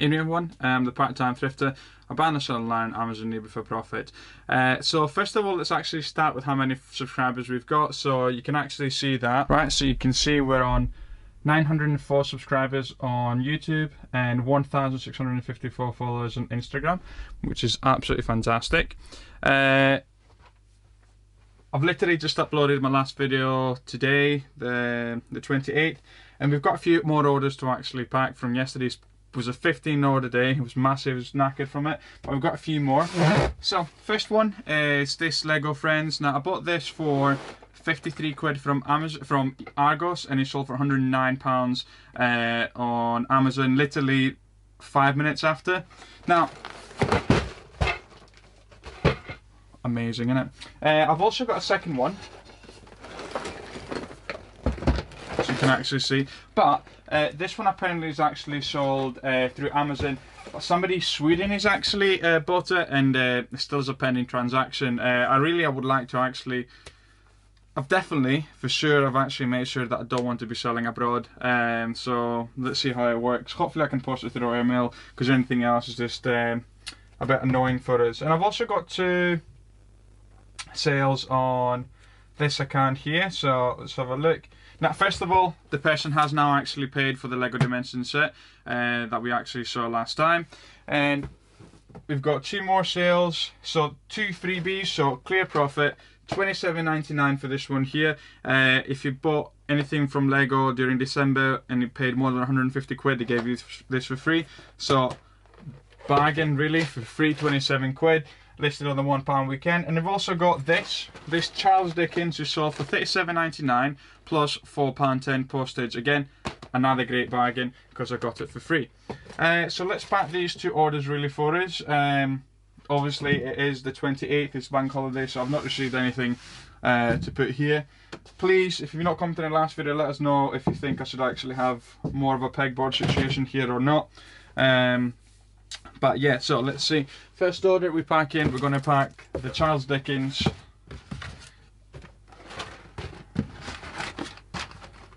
everyone, the part-time thrifter. I buy and sell online, Amazon, eBay for profit. So first of all, let's actually start with how many subscribers we've got. So you can actually see that, right? So you can see we're on 904 subscribers on YouTube and 1,654 followers on Instagram, which is absolutely fantastic. I've literally just uploaded my last video today, the 28th, and we've got a few more orders to actually pack from yesterday's. Was a 15 order day. It was massive, I was knackered from it, but we've got a few more. So first one is this Lego Friends. Now I bought this for 53 quid from Amazon, from Argos, and it sold for £109 on Amazon literally 5 minutes after. Now, amazing, isn't it? I've also got a second one, so you can actually see, but this one apparently is actually sold through Amazon. Somebody in Sweden has actually bought it, and it still is a pending transaction. I would like to actually, I've actually made sure that I don't want to be selling abroad. So let's see how it works. Hopefully I can post it through email, because anything else is just a bit annoying for us. And I've also got 2 sales on this account here, so let's have a look. Now, first of all, the person has now actually paid for the Lego Dimensions set that we actually saw last time. And we've got 2 more sales, so 2 freebies, so clear profit, £27.99 for this one here. If you bought anything from Lego during December and you paid more than 150 quid, they gave you this for free. So, bargain really, for free, 27 quid. Listed on the £1 weekend. And we've also got this Charles Dickens, who sold for £37.99 plus £4.10 postage. Again, another great bargain because I got it for free. So let's pack these 2 orders really for us. Obviously it is the 28th, it's bank holiday, so I've not received anything to put here. Please, if you've not come to the last video, let us know if you think I should actually have more of a pegboard situation here or not. But yeah, so let's see. First order we pack in, we're going to pack the Charles Dickens.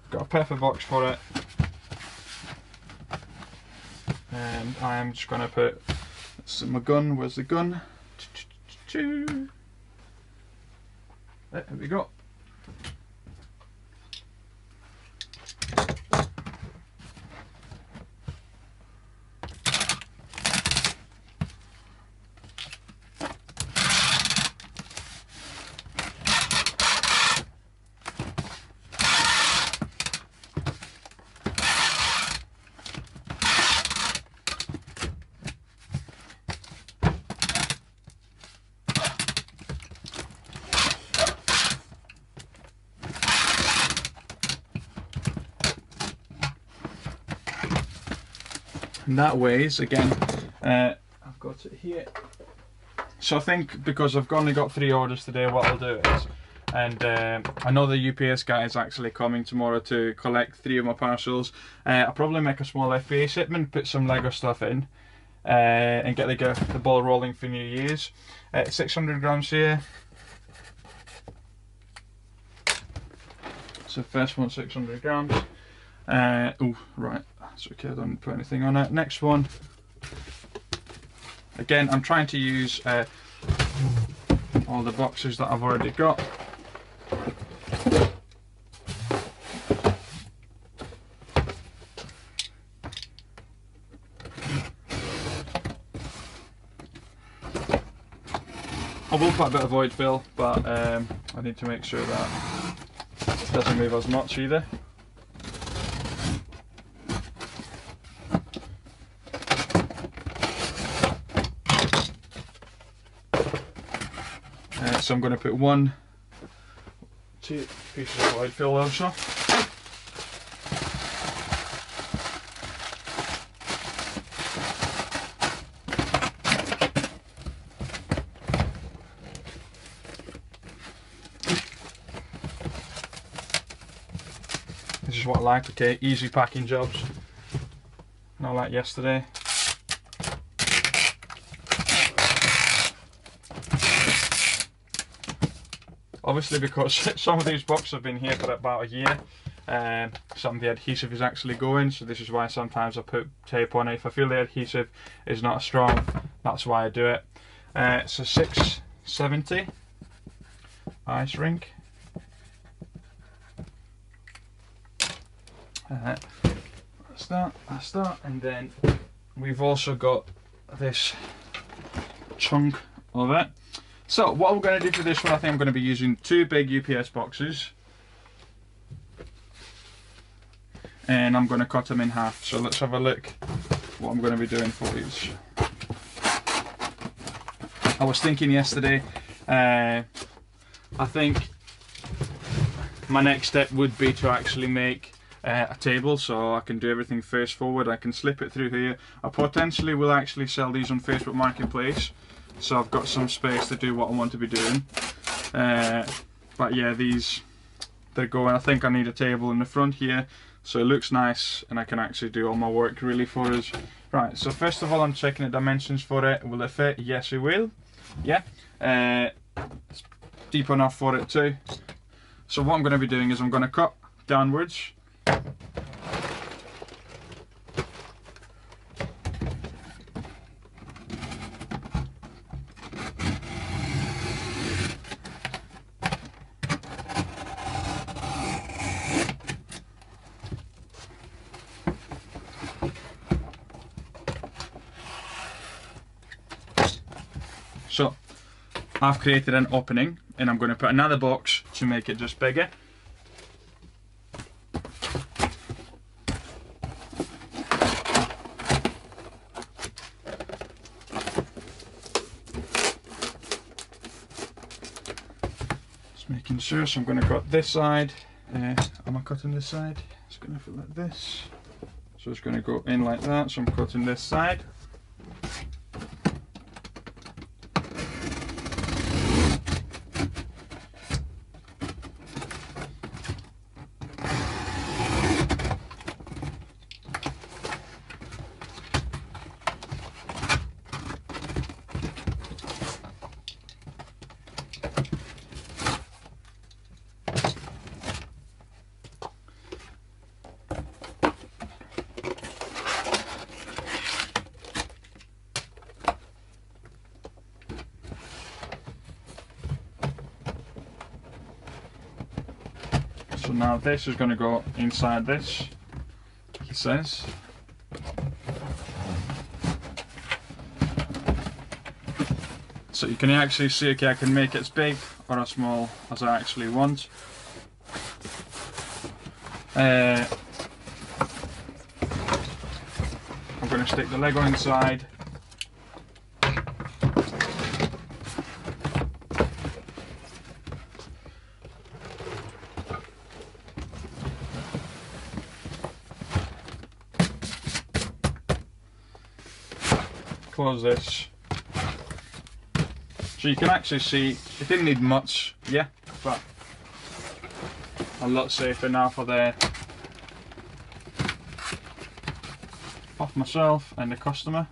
Got a pepper box for it. And I am just going to put my gun. Where's the gun? There we go. And that weighs, again, I've got it here. So I think because I've only got 3 orders today, what I'll do is, and I know the UPS guy is actually coming tomorrow to collect 3 of my parcels. I'll probably make a small FBA shipment, put some Lego stuff in, and get the ball rolling for New Year's. 600 grams here. So first one, 600 grams. Oh, right, that's okay, I don't put anything on it. Next one. Again, I'm trying to use all the boxes that I've already got. I will put a bit of void fill, but I need to make sure that it doesn't move as much either. So I'm going to put 2 pieces of void fill also. This is what I like, okay, easy packing jobs, not like yesterday. Obviously, because some of these boxes have been here for about a year, some of the adhesive is actually going, so this is why sometimes I put tape on it. If I feel the adhesive is not strong, that's why I do it. So 670 ice rink. That's that, and then we've also got this chunk of it. So what I'm going to do for this one, I think I'm going to be using 2 big UPS boxes, and I'm going to cut them in half. So let's have a look what I'm going to be doing for these. I was thinking yesterday, I think my next step would be to actually make a table, so I can do everything face forward. I can slip it through here. I potentially will actually sell these on Facebook Marketplace, so I've got some space to do what I want to be doing. But yeah, they're going. I think I need a table in the front here, so it looks nice and I can actually do all my work really for us. Right, so first of all I'm checking the dimensions for it. Will it fit? Yes, it will. Yeah, it's deep enough for it too. So what I'm going to be doing is I'm going to cut downwards. So I've created an opening, and I'm going to put another box to make it just bigger. Just making sure, so I'm going to cut this side. Am I cutting this side? It's going to fit like this. So it's going to go in like that, so I'm cutting this side. So now this is going to go inside this, he says. So you can actually see, okay, I can make it as big or as small as I actually want. I'm going to stick the Lego inside. Close this. So you can actually see it didn't need much, yeah, but a lot safer now for the off myself and the customer.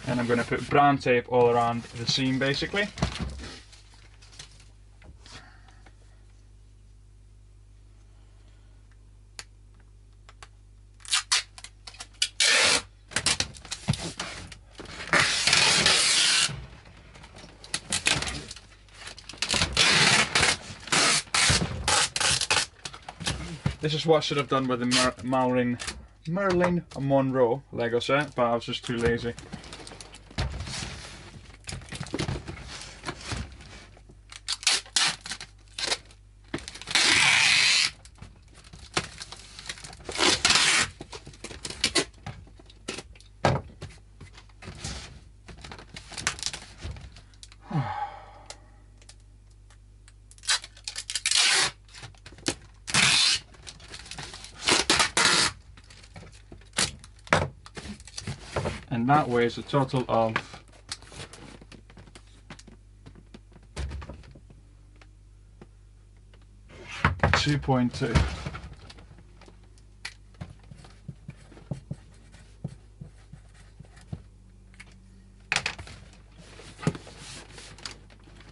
And I'm going to put brown tape all around the seam basically. This is what I should have done with the Marilyn Monroe Lego set, but I was just too lazy. And that weighs a total of 2.2.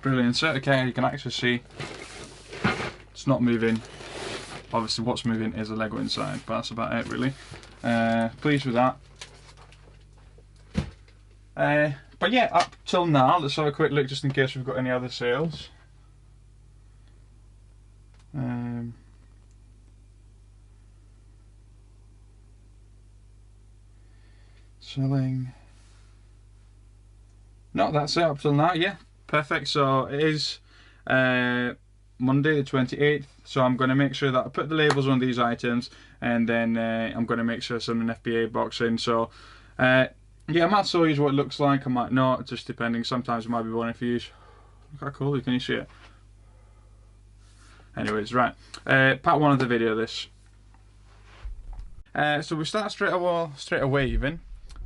Brilliant. So okay, you can actually see it's not moving. Obviously what's moving is the Lego inside, but that's about it really. Pleased with that. But yeah, up till now, let's have a quick look just in case we've got any other sales. Selling. No, that's it up till now. Yeah, perfect. So it is Monday the 28th. So I'm going to make sure that I put the labels on these items, and then I'm going to make sure some an FBA box in. So yeah, I might show you what it looks like. I might not, just depending. Sometimes it might be one of these. Look how cool! Can you see it? Anyways, right. Part one of the video. This. So we start straight away even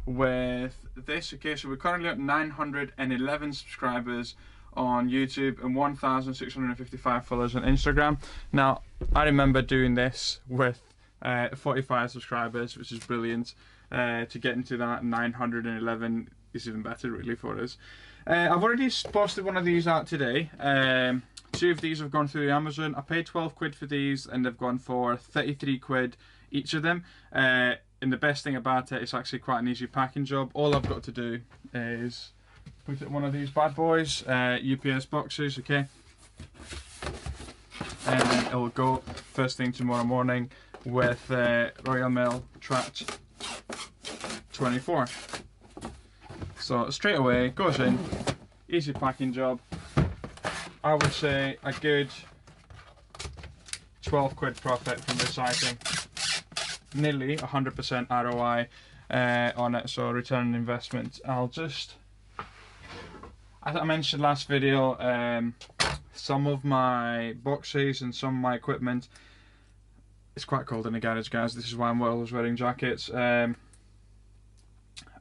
with this. Okay, so we're currently at 911 subscribers on YouTube and 1,655 followers on Instagram. Now, I remember doing this with 45 subscribers, which is brilliant. To get into that 911 is even better, really, for us. I've already posted one of these out today. 2 of these have gone through Amazon. I paid 12 quid for these, and they've gone for 33 quid each of them. And the best thing about it, it's actually quite an easy packing job. All I've got to do is put it in one of these bad boys, UPS boxes, okay? And then it'll go first thing tomorrow morning with Royal Mail tracked 24. So straight away, it goes in, easy packing job. I would say a good 12 quid profit from this item. Nearly 100% ROI on it, so return on investment. As I mentioned last video, some of my boxes and some of my equipment, it's quite cold in the garage, guys. This is why I'm always wearing jackets. Are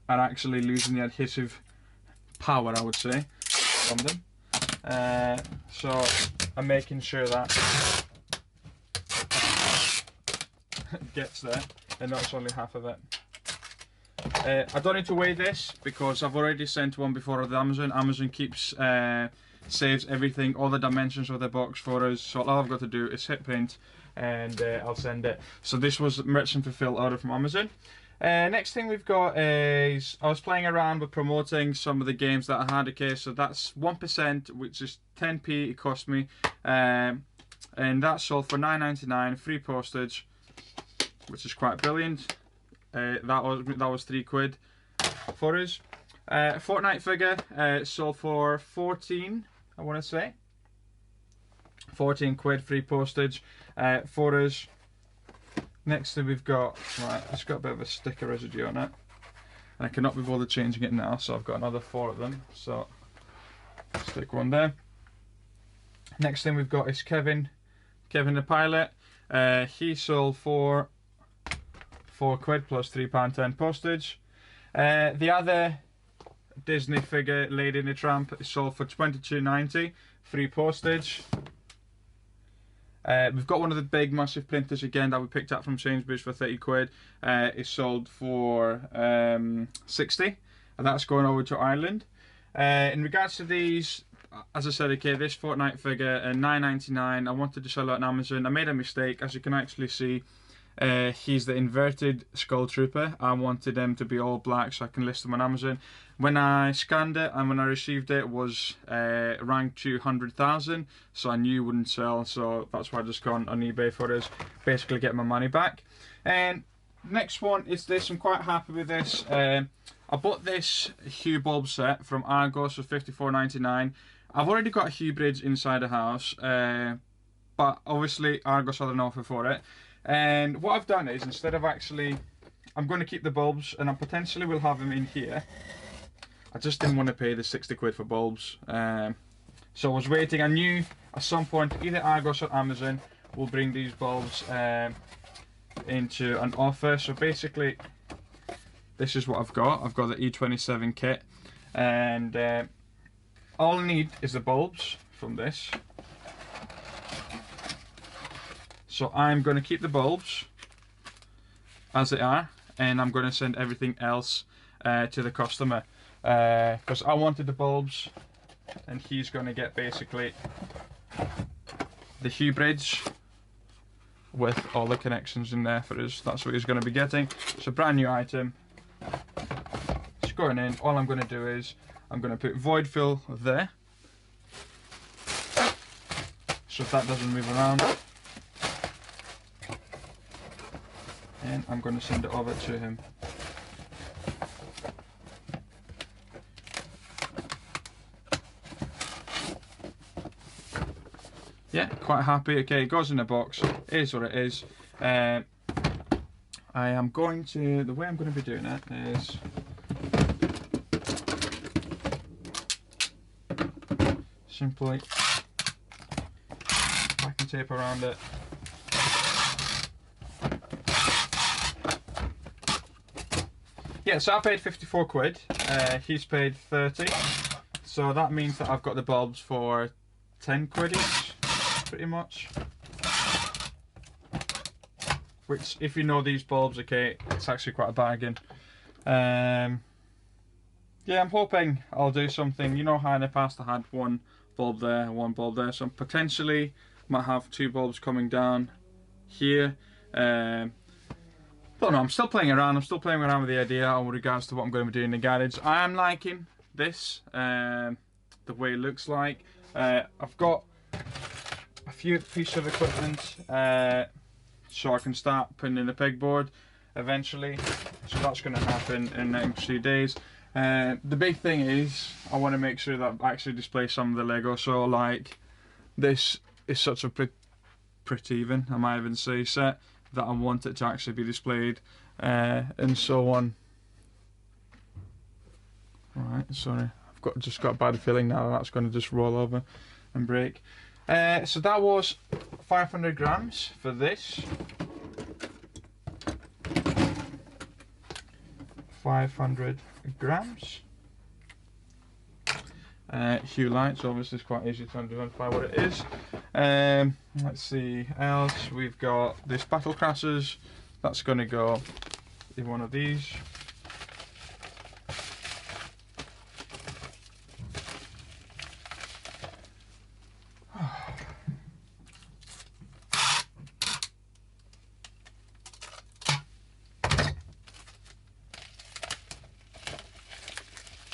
actually losing the adhesive power, I would say, from them. So I'm making sure that gets there, and that's only half of it. I don't need to weigh this because I've already sent one before with Amazon. Amazon keeps saves everything, all the dimensions of the box for us. So all I've got to do is hit print, and I'll send it. So this was merchant fulfilled order from Amazon. Next thing we've got is, I was playing around with promoting some of the games that I had. Okay, so that's 1%, which is 10p it cost me, and that sold for $9.99, free postage, which is quite brilliant. That was 3 quid for us. Fortnite figure sold for 14, I want to say 14 quid, free postage for us. Next thing we've got, right, it's got a bit of a sticker residue on it, and I cannot be bothered changing it now, so I've got another 4 of them, so stick one there. Next thing we've got is Kevin the pilot. He sold for 4 quid plus £3.10 postage. The other Disney figure, Lady and the Tramp, is sold for $22.90, free postage. We've got one of the big massive printers again that we picked up from Sainsbury's for 30 quid. It's sold for 60, and that's going over to Ireland. In regards to these, as I said, okay, this Fortnite figure, $9.99. I wanted to sell it on Amazon. I made a mistake, as you can actually see. He's the inverted Skull Trooper. I wanted them to be all black so I can list them on Amazon. When I scanned it and when I received it, it was ranked to 100,000, so I knew it wouldn't sell, so that's why I just gone on eBay for us, basically get my money back. And next one is this. I'm quite happy with this. I bought this Hue bulb set from Argos for $54.99. I've already got a Hue bridge inside the house, but obviously Argos had an offer for it. And what I've done is, instead of actually, I'm going to keep the bulbs, and I potentially will have them in here. I just didn't want to pay the 60 quid for bulbs. So I was waiting. I knew at some point either Argos or Amazon will bring these bulbs into an offer. So basically, this is what I've got. I've got the E27 kit, and all I need is the bulbs from this. So I'm going to keep the bulbs as they are, and I'm going to send everything else to the customer, because I wanted the bulbs and he's going to get basically the Hue bridge with all the connections in there for us. That's what he's going to be getting. It's a brand new item. It's going in. All I'm going to do is I'm going to put void fill there, so that doesn't move around, and I'm going to send it over to him. Yeah, quite happy. Okay, it goes in a box. It is what it is. I am going to, the way I'm going to be doing it is simply packing tape around it. Yeah, so I paid 54 quid. He's paid 30. So that means that I've got the bulbs for 10 quid each, pretty much. Which, if you know these bulbs, okay, it's actually quite a bargain. Yeah, I'm hoping I'll do something. You know how in the past I had one bulb there, one bulb there, so potentially might have 2 bulbs coming down here. Don't know, I'm still playing around. I'm still playing around with the idea in regards to what I'm going to be doing in the garage. I am liking this, the way it looks like. I've got a few pieces of equipment so I can start putting in the pegboard eventually. So that's going to happen in the next few days. The big thing is I want to make sure that I actually display some of the Lego. So like this is such a pretty even, I might even say, set that I want it to actually be displayed and so on. Right, sorry, I've just got a bad feeling now that's going to just roll over and break. So that was 500 grams for this. 500 grams. Hue lights, obviously it's quite easy to identify what it is. Let's see else. We've got this battle crasses. That's going to go in one of these.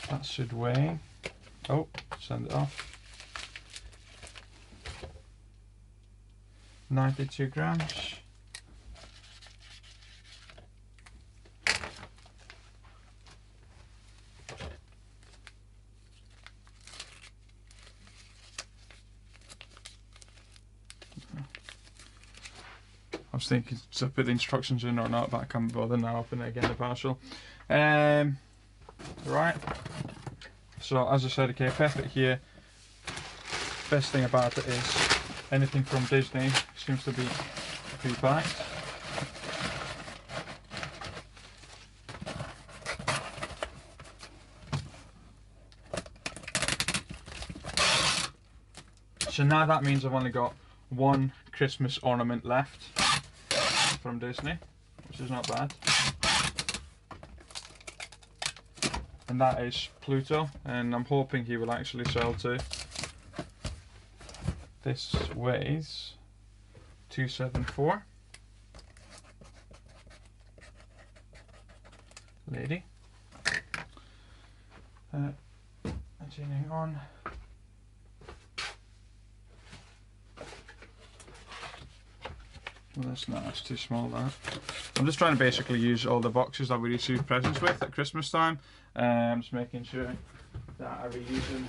That should weigh. Oh, send it off. 92 grams. I was thinking to put the instructions in or not, but I can't bother now. Open it again, the parcel. Right. So as I said, okay, perfect here. Best thing about it is anything from Disney seems to be pre-packed. So now that means I've only got one Christmas ornament left from Disney, which is not bad. And that is Pluto, and I'm hoping he will actually sell too. This weighs 274. Lady. Continuing on. Well, that's too small, that. I'm just trying to basically use all the boxes that we receive presents with at Christmas time. I'm just making sure that I reuse them,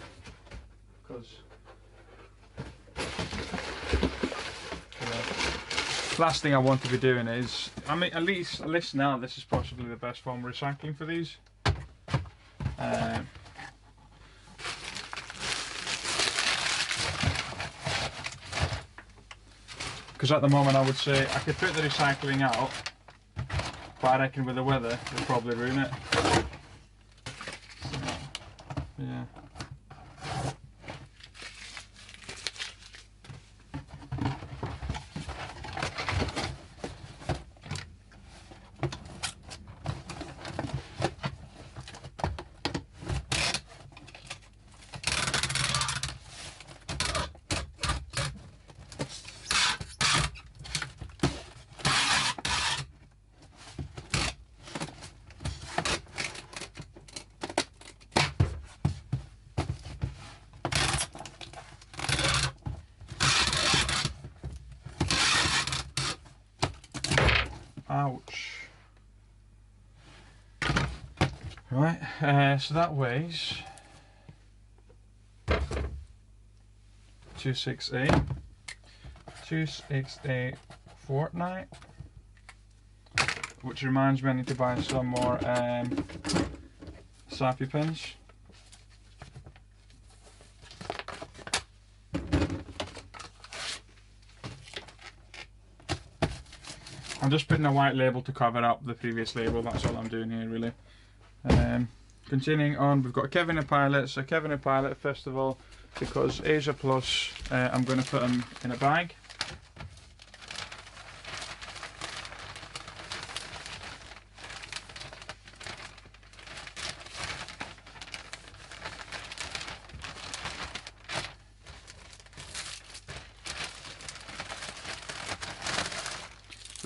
because last thing I want to be doing is, I mean, at least now this is possibly the best form of recycling for these. Because at the moment I would say I could put the recycling out, but I reckon with the weather it'll probably ruin it. So, yeah. Ouch. Right, so that weighs 268 fortnight, which reminds me I need to buy some more sappy pins. I'm just putting a white label to cover up the previous label, that's all I'm doing here really. Continuing on, we've got Kevin the Pilot. So Kevin the Pilot, first of all, because Asia Plus, I'm going to put them in a bag.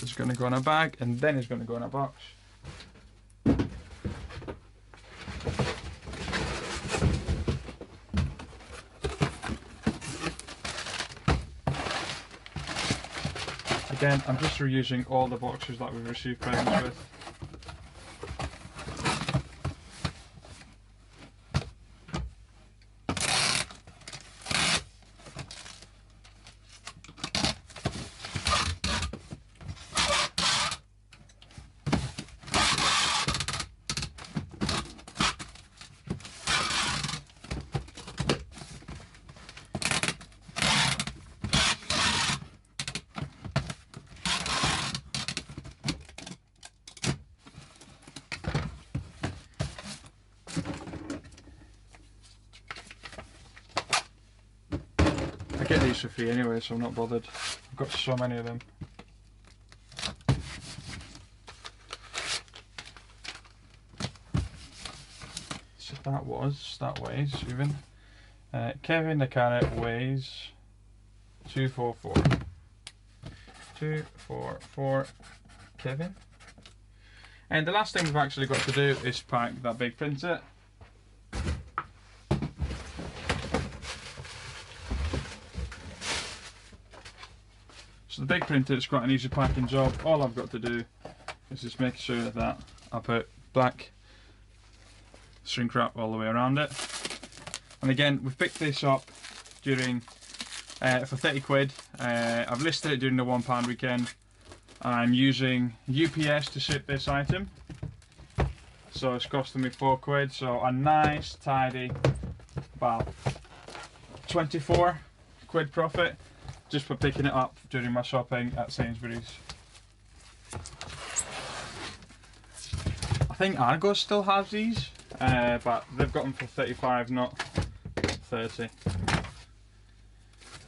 It's going to go in a bag and then it's going to go in a box. Again, I'm just reusing all the boxes that we've received presents with. I get these for free anyway, so I'm not bothered. I've got so many of them. So that weighs even. Kevin the Carrot weighs 244. 244 Kevin. And the last thing we've actually got to do is pack that big printer. So the big printer is quite an easy packing job. All I've got to do is just make sure that I put black shrink wrap all the way around it. And again, we've picked this up during for 30 quid. I've listed it during the £1 weekend. I'm using UPS to ship this item, so it's costing me 4 quid. So a nice tidy about 24 quid profit just for picking it up during my shopping at Sainsbury's. I think Argos still has these, but they've got them for 35, not 30.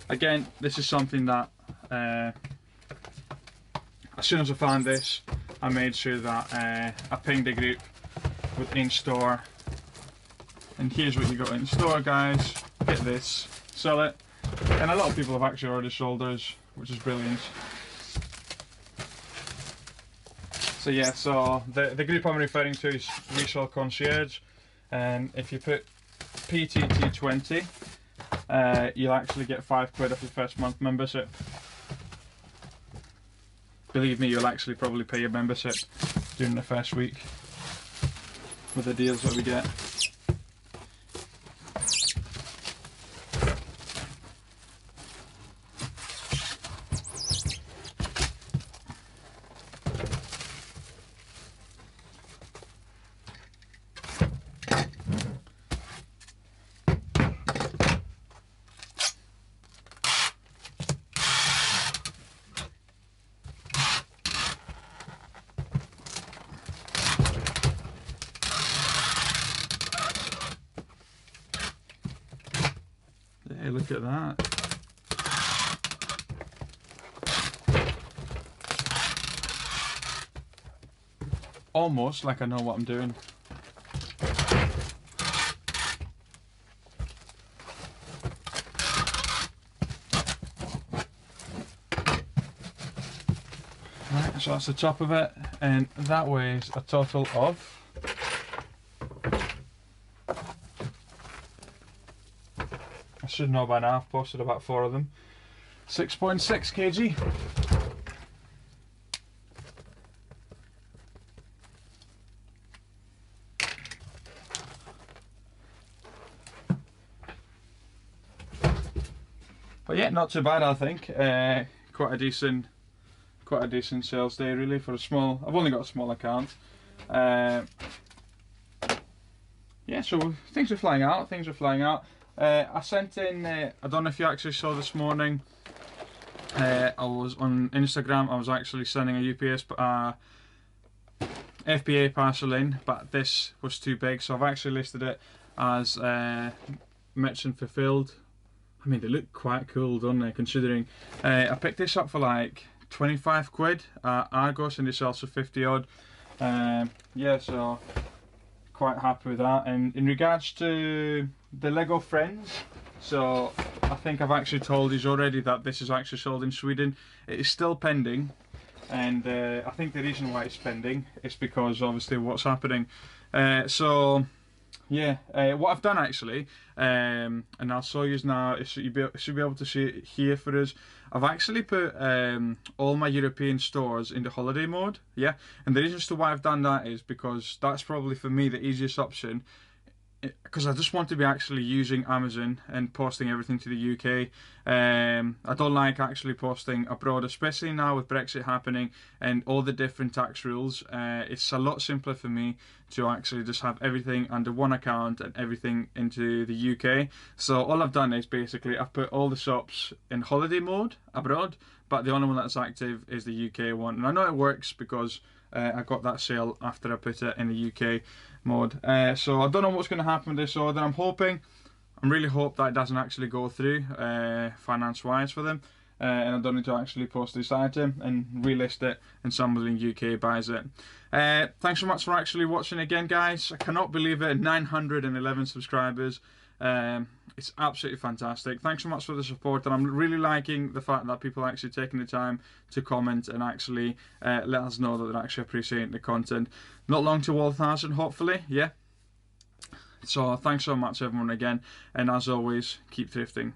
Again, this is something that as soon as I found this, I made sure that I pinged the group with in store. And here's what you got in store, guys. Get this, sell it. And a lot of people have actually already sold those, which is brilliant. So yeah, so the group I'm referring to is Resale Concierge, and if you put PTT20, you'll actually get 5 quid off your first month membership. Believe me, you'll actually probably pay your membership during the first week with the deals that we get. Hey, look at that. Almost like I know what I'm doing. Right, so that's the top of it, and that weighs a total of I should know by now, I've posted about 4 of them. 6.6 kg. But yeah, not too bad, I think. Quite a decent sales day really for a small. I've only got a small account. Yeah, so things are flying out. I sent in. I don't know if you actually saw this morning. I was on Instagram. I was actually sending a UPS FBA parcel in, but this was too big, so I've actually listed it as merchant fulfilled. I mean, they look quite cool, don't they? Considering I picked this up for like 25 quid at Argos, and this also 50 odd. Yeah, so quite happy with that. And in regards to the Lego Friends, so I think I've actually told you already that this is actually sold in Sweden. It is still pending, and I think the reason why it's pending is because obviously what's happening. So yeah, what I've done actually, and I'll show you now, you should be able to see it here for us. I've actually put all my European stores into holiday mode, yeah, and the reason as to why I've done that is because that's probably for me the easiest option, because I just want to be actually using Amazon and posting everything to the UK. I don't like actually posting abroad, especially now with Brexit happening and all the different tax rules. It's a lot simpler for me to actually just have everything under one account and everything into the UK. So all I've done is basically I've put all the shops in holiday mode abroad, but the only one that's active is the UK one. And I know it works because I got that sale after I put it in the UK mode. So I don't know what's going to happen with this order. I really hope that it doesn't actually go through finance wise for them, and I don't need to actually post this item and relist it and somebody in UK buys it. Thanks so much for actually watching again, guys. I cannot believe it, 911 subscribers. It's absolutely fantastic. Thanks so much for the support, and I'm really liking the fact that people are actually taking the time to comment and actually let us know that they're actually appreciating the content. Not long to 1,000, hopefully, yeah. So thanks so much everyone again, and as always, keep thrifting.